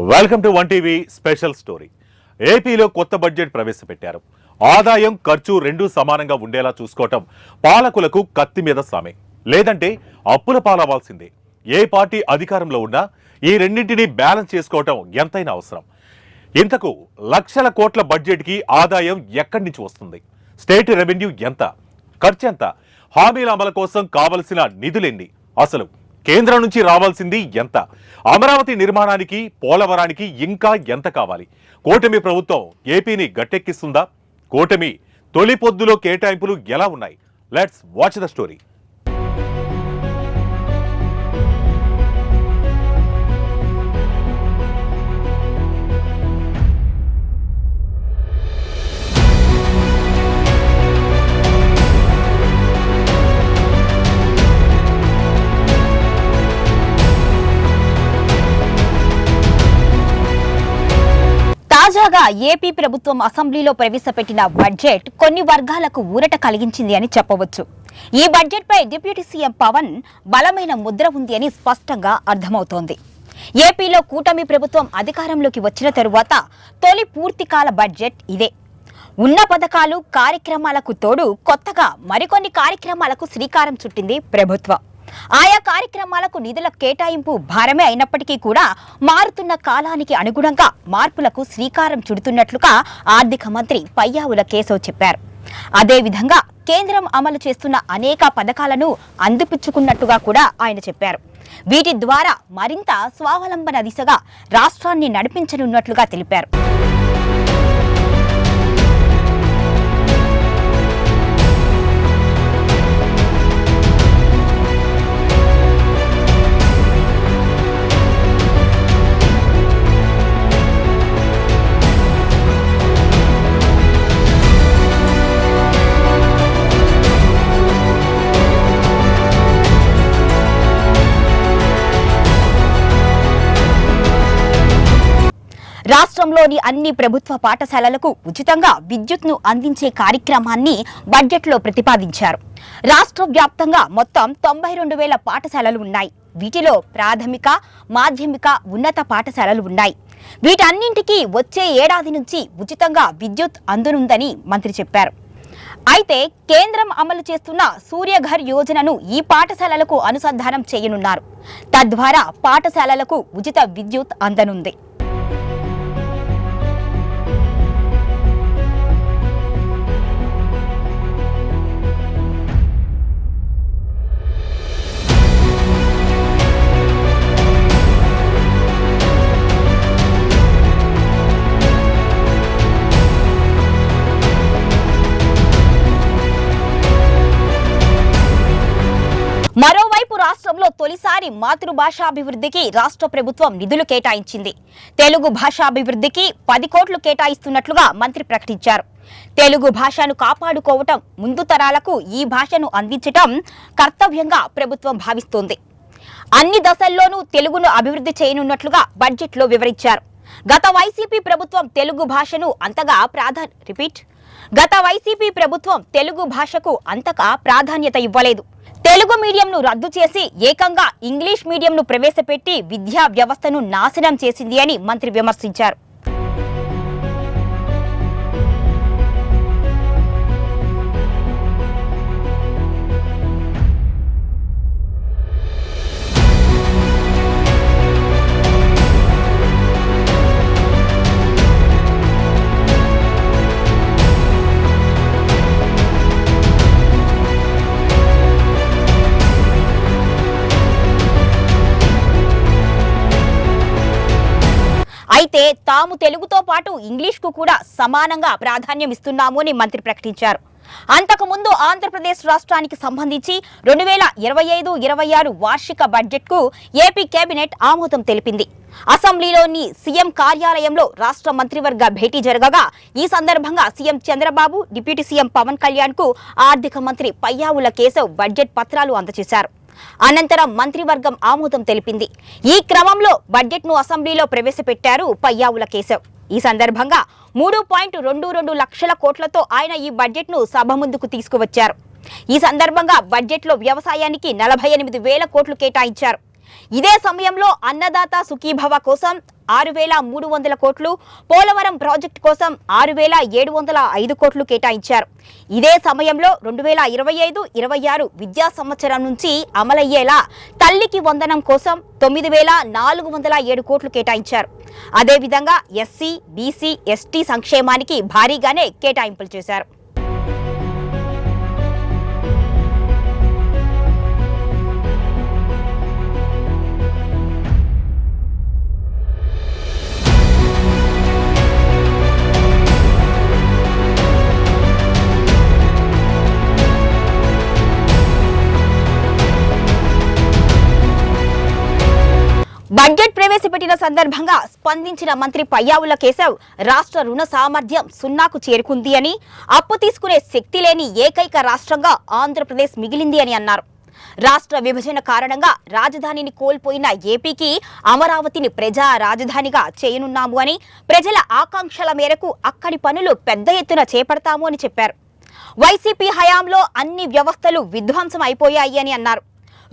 Welcome to one TV special story. ఏపీలో కొత్త budget ప్రవేశపెట్టారు. ఆదాయం ఖర్చు రెండూ సమానంగా ఉండేలా చూసుకోవటం పాలకులకు కత్తి మీద సామే, లేదంటే అప్పుల పాలవ్వాల్సిందే. ఏ పార్టీ అధికారంలో ఉన్నా ఈ రెండింటినీ బ్యాలెన్స్ చేసుకోవటం ఎంతైనా అవసరం. ఇంతకు లక్షల కోట్ల బడ్జెట్కి ఆదాయం ఎక్కడి నుంచి వస్తుంది? స్టేట్ రెవెన్యూ ఎంత? ఖర్చు ఎంత? హామీల అమలు కోసం కావలసిన నిధులెన్ని? అసలు కేంద్రం నుంచి రావాల్సింది ఎంత? అమరావతి నిర్మాణానికి, పోలవరానికి ఇంకా ఎంత కావాలి? కూటమి ప్రభుత్వం ఏపీని గట్టెక్కిస్తుందా? కూటమి తొలి పొద్దులో కేటాయింపులు ఎలా ఉన్నాయి? Let's watch the story. తాజాగా ఏపీ ప్రభుత్వం అసెంబ్లీలో ప్రవేశపెట్టిన బడ్జెట్ కొన్ని వర్గాలకు ఊరట కలిగించింది అని చెప్పవచ్చు. ఈ బడ్జెట్ పై డిప్యూటీ సీఎం పవన్ బలమైన ముద్ర ఉంది అని స్పష్టంగా అర్థమవుతోంది. ఏపీలో కూటమి ప్రభుత్వం అధికారంలోకి వచ్చిన తరువాత తొలి పూర్తికాల బడ్జెట్ ఇదే. ఉన్న పథకాలు, కార్యక్రమాలకు తోడు కొత్తగా మరికొన్ని కార్యక్రమాలకు శ్రీకారం చుట్టింది ప్రభుత్వం. ఆయా కార్యక్రమాలకు నిధుల కేటాయింపు భారమే అయినప్పటికీ కూడా మారుతున్న కాలానికి అనుగుణంగా మార్పులకు శ్రీకారం చుడుతున్నట్లుగా ఆర్థిక మంత్రి పయ్యావుల కేశవ్ చెప్పారు. అదేవిధంగా కేంద్రం అమలు చేస్తున్న అనేక పథకాలను అందిపుచ్చుకున్నట్టుగా కూడా ఆయన చెప్పారు. వీటి ద్వారా మరింత స్వావలంబన దిశగా రాష్ట్రాన్ని నడిపించనున్నట్లుగా తెలిపారు. రాష్ట్రంలోని అన్ని ప్రభుత్వ పాఠశాలలకు ఉచితంగా విద్యుత్ను అందించే కార్యక్రమాన్ని బడ్జెట్లో ప్రతిపాదించారు. రాష్ట్ర వ్యాప్తంగా మొత్తం 92,000 పాఠశాలలు ఉన్నాయి. వీటిలో ప్రాథమిక, మాధ్యమిక, ఉన్నత పాఠశాలలు ఉన్నాయి. వీటన్నింటికీ వచ్చే ఏడాది నుంచి ఉచితంగా విద్యుత్ అందనుందని మంత్రి చెప్పారు. అయితే కేంద్రం అమలు చేస్తున్న సూర్యఘర్ యోజనను ఈ పాఠశాలలకు అనుసంధానం చేయనున్నారు. తద్వారా పాఠశాలలకు ఉచిత విద్యుత్ అందనుంది. మరోవైపు రాష్ట్రంలో తొలిసారి మాతృభాషాభివృద్ధికి రాష్ట్ర ప్రభుత్వం నిధులు కేటాయించింది. తెలుగు భాషాభివృద్ధికి 10 కోట్లు కేటాయిస్తున్నట్లుగా మంత్రి ప్రకటించారు. తెలుగు భాషను కాపాడుకోవటం, ముందు తరాలకు ఈ భాషను అందించటం కర్తవ్యంగా ప్రభుత్వం భావిస్తోంది. అన్ని దశల్లోనూ తెలుగును అభివృద్ధి చేయనున్నట్లుగా బడ్జెట్లో వివరించారు. గత వైసీపీ ప్రభుత్వం తెలుగు భాషకు అంతగా ప్రాధాన్యత ఇవ్వలేదు. తెలుగు మీడియంను రద్దు చేసి ఏకంగా ఇంగ్లీష్ మీడియంను ప్రవేశపెట్టి విద్యా వ్యవస్థను నాశనం చేసింది అని మంత్రి విమర్శించారు. అయితే తాము తెలుగుతో పాటు ఇంగ్లీష్కు కూడా సమానంగా ప్రాధాన్యం ఇస్తున్నాము అని మంత్రి ప్రకటించారు. అంతకుముందు ఆంధ్రప్రదేశ్ రాష్ట్రానికి సంబంధించి 2025-26 వార్షిక బడ్జెట్కు ఏపీ కేబినెట్ ఆమోదం తెలిపింది. అసెంబ్లీలోని సీఎం కార్యాలయంలో రాష్ట్ర మంత్రివర్గ భేటీ జరగగా ఈ సందర్భంగా CM Chandrababu, deputy CM Pawan కళ్యాణ్కు ఆర్థిక మంత్రి పయ్యావుల కేశవ్ బడ్జెట్ పత్రాలు అందజేశారు. అనంతరం మంత్రివర్గం ఆమోదం తెలిపింది. ఈ క్రమంలో బడ్జెట్ను అసెంబ్లీలో ప్రవేశపెట్టారు పయ్యావుల కేశవ్. ఈ సందర్భంగా 3.22 లక్షల కోట్లతో ఆయన ఈ బడ్జెట్ను సభ ముందుకు తీసుకువచ్చారు. ఈ సందర్భంగా బడ్జెట్లో వ్యవసాయానికి 48,000 కోట్లు కేటాయించారు. ఇదే సమయంలో అన్నదాత సుఖీభవ కోసం 6,300 కోట్లు, పోలవరం ప్రాజెక్టు కోసం 6,705 కోట్లు కేటాయించారు. ఇదే సమయంలో 2025-26 విద్యా సంవత్సరం నుంచి అమలయ్యేలా తల్లికి వందనం కోసం 9,407 కోట్లు కేటాయించారు. అదేవిధంగా ఎస్సీ, బీసీ, ఎస్టీ సంక్షేమానికి భారీగానే కేటాయింపులు చేశారు. బడ్జెట్ ప్రవేశపెట్టిన సందర్భంగా స్పందించిన మంత్రి పయ్యావుల కేశవ్ రాష్ట్ర రుణ సామర్థ్యం సున్నాకు చేరుకుంది అని, అప్పు తీసుకునే శక్తి లేని ఏకైక రాష్ట్రంగా ఆంధ్రప్రదేశ్ మిగిలింది అని అన్నారు. రాష్ట్ర విభజన కారణంగా రాజధానిని కోల్పోయిన ఏపీకి అమరావతిని ప్రజా రాజధానిగా చేయనున్నాము అని, ప్రజల ఆకాంక్షల మేరకు అక్కడి పనులు పెద్ద ఎత్తున చేపడతాము అని చెప్పారు. వైసీపీ హయాంలో అన్ని వ్యవస్థలు విధ్వంసం అయిపోయాయి అని అన్నారు.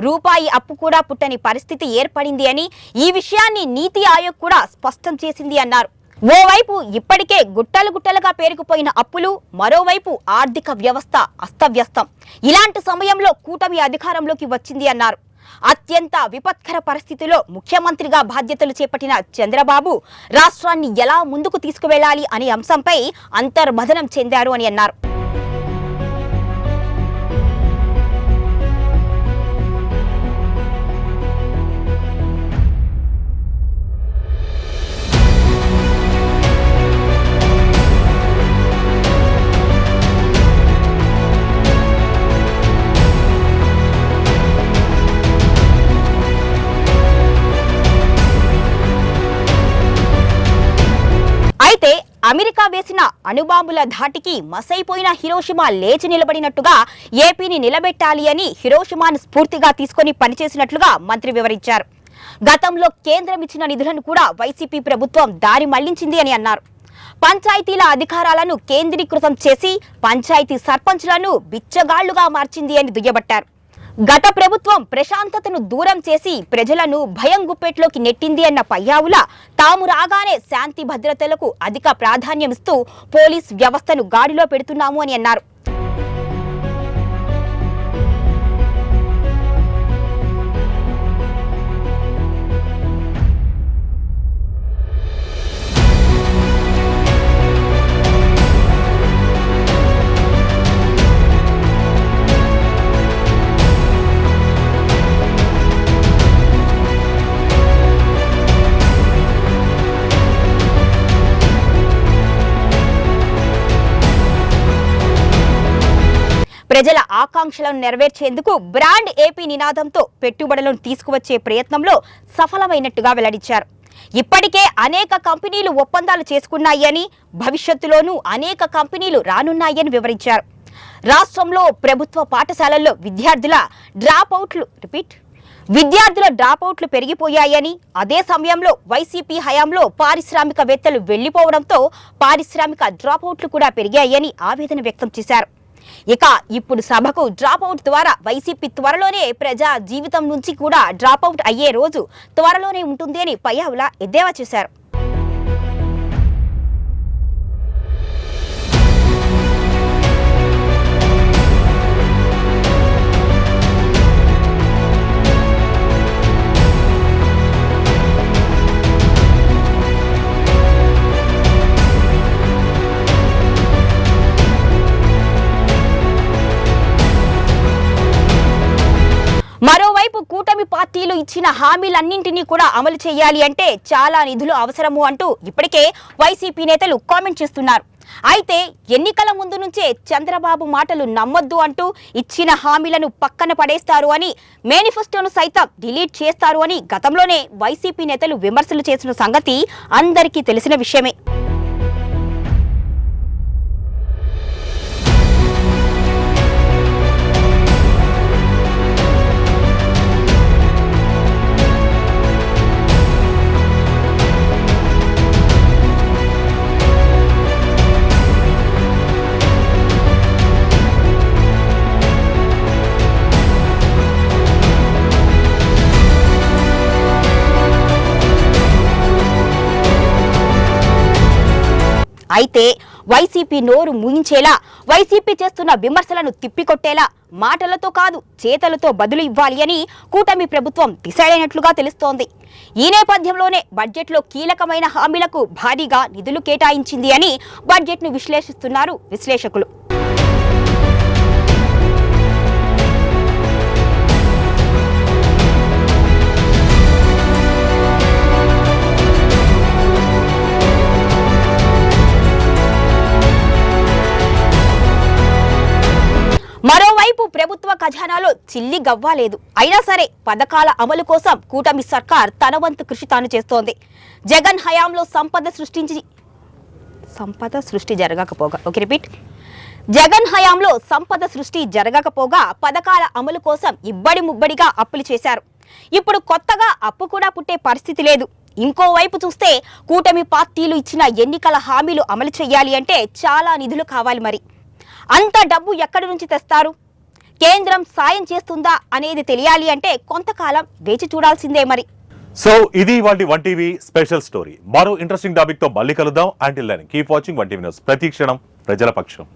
రూపాయి అప్పు కూడా పుట్టని పరిస్థితి ఏర్పడింది అని, ఈ విషయాన్ని నీతి ఆయోగ్ కూడా స్పష్టం చేసింది అన్నారు. ఓవైపు ఇప్పటికే గుట్టలుగా పేరుకుపోయిన అప్పులు, మరోవైపు ఆర్థిక వ్యవస్థ అస్తవ్యస్తం. ఇలాంటి సమయంలో కూటమి అధికారంలోకి వచ్చింది అన్నారు. అత్యంత విపత్కర పరిస్థితిలో ముఖ్యమంత్రిగా బాధ్యతలు చేపట్టిన చంద్రబాబు రాష్ట్రాన్ని ఎలా ముందుకు తీసుకువెళ్లాలి అనే అంశంపై అంతర్మథనం చెందారు అని అన్నారు. అయితే అమెరికా వేసిన అణుబాంబుల ధాటికి మసైపోయిన హిరోషిమా లేచి నిలబడినట్టుగా ఏపీని నిలబెట్టాలి అని హిరోషిమాను స్ఫూర్తిగా తీసుకొని పనిచేసినట్లుగా మంత్రి వివరించారు. గతంలో కేంద్రం ఇచ్చిన నిధులను కూడా వైసీపీ ప్రభుత్వం దారి మళ్లించింది అని అన్నారు. పంచాయతీల అధికారాలను కేంద్రీకృతం చేసి పంచాయతీ సర్పంచ్లను బిచ్చగాళ్లుగా మార్చింది అని దుయ్యబట్టారు. గత ప్రభుత్వం ప్రశాంతతను దూరం చేసి ప్రజలను భయం గుప్పెట్లోకి నెట్టింది అన్న పయ్యావుల తాము రాగానే శాంతి భద్రతలకు అధిక ప్రాధాన్యమిస్తూ పోలీస్ వ్యవస్థను గాడిలో పెడుతున్నాము అని అన్నారు. ప్రజల ఆకాంక్షలను నెరవేర్చేందుకు బ్రాండ్ ఏపీ నినాదంతో పెట్టుబడులను తీసుకువచ్చే ప్రయత్నంలో సఫలమైనట్టుగా వెల్లడించారు. ఇప్పటికే అనేక కంపెనీలు ఒప్పందాలు చేసుకున్నాయని, భవిష్యత్తులోనూ అనేక కంపెనీలు రానున్నాయని వివరించారు. రాష్ట్రంలో ప్రభుత్వ పాఠశాలల్లో విద్యార్థుల డ్రాపౌట్లు పెరిగిపోయాయని, అదే సమయంలో వైసీపీ హయాంలో పారిశ్రామికవేత్తలు వెళ్లిపోవడంతో పారిశ్రామిక డ్రాపౌట్లు కూడా పెరిగాయని ఆవేదన వ్యక్తం చేశారు. ఇక ఇప్పుడు సభకు డ్రాపౌట్ ద్వారా వైసీపీ త్వరలోనే ప్రజా జీవితం నుంచి కూడా డ్రాపౌట్ అయ్యే రోజు త్వరలోనే ఉంటుంది అని పయ్యావుల ఎద్దేవా చేశారు. మరోవైపు కూటమి పార్టీలు ఇచ్చిన హామీలన్నింటినీ కూడా అమలు చేయాలి అంటే చాలా నిధులు అవసరము అంటూ ఇప్పటికే వైసీపీ నేతలు కామెంట్ చేస్తున్నారు. అయితే ఎన్నికల ముందు నుంచే చంద్రబాబు మాటలు నమ్మొద్దు అంటూ ఇచ్చిన హామీలను పక్కన పడేస్తారు అని, మేనిఫెస్టోను సైతం డిలీట్ చేస్తారు అని గతంలోనే వైసీపీ నేతలు విమర్శలు చేసిన సంగతి అందరికీ తెలిసిన విషయమే. అయితే వైసీపీ నోరు ముయించేలా, వైసీపీ చేస్తున్న విమర్శలను తిప్పికొట్టేలా మాటలతో కాదు చేతలతో బదులు ఇవ్వాలి అని కూటమి ప్రభుత్వం డిసైడ్ అయినట్లుగా తెలుస్తోంది. ఈ నేపథ్యంలోనే బడ్జెట్లో కీలకమైన హామీలకు భారీగా నిధులు కేటాయించింది అని బడ్జెట్ను విశ్లేషిస్తున్నారు విశ్లేషకులు. మరోవైపు ప్రభుత్వ ఖజానాలో చిల్లి గవ్వాలేదు. అయినా సరే పథకాల అమలు కోసం కూటమి సర్కార్ తన వంతు కృషి తాను చేస్తోంది. జగన్ హయాంలో సంపద సృష్టి జరగకపోగా పథకాల అమలు కోసం ఇబ్బడి ముబ్బడిగా అప్పులు చేశారు. ఇప్పుడు కొత్తగా అప్పు కూడా పుట్టే పరిస్థితి లేదు. ఇంకోవైపు చూస్తే కూటమి పార్టీలు ఇచ్చిన ఎన్నికల హామీలు అమలు చేయాలి అంటే చాలా నిధులు కావాలి. మరి అంత డబ్బు ఎక్కడి నుంచి తెస్తారు? కేంద్రం సాయం చేస్తుందా అనేది తెలియాలి అంటే కొంతకాలం వేచి చూడాల్సిందే మరి. సో ఇది ఇవాల్టి 1TV స్పెషల్ స్టోరీ. మరో ఇంట్రెస్టింగ్ టాపిక్ తో మళ్ళీ కలుద్దాం. Until then keep watching 1TV news. ప్రతి క్షణం ప్రజల పక్షం.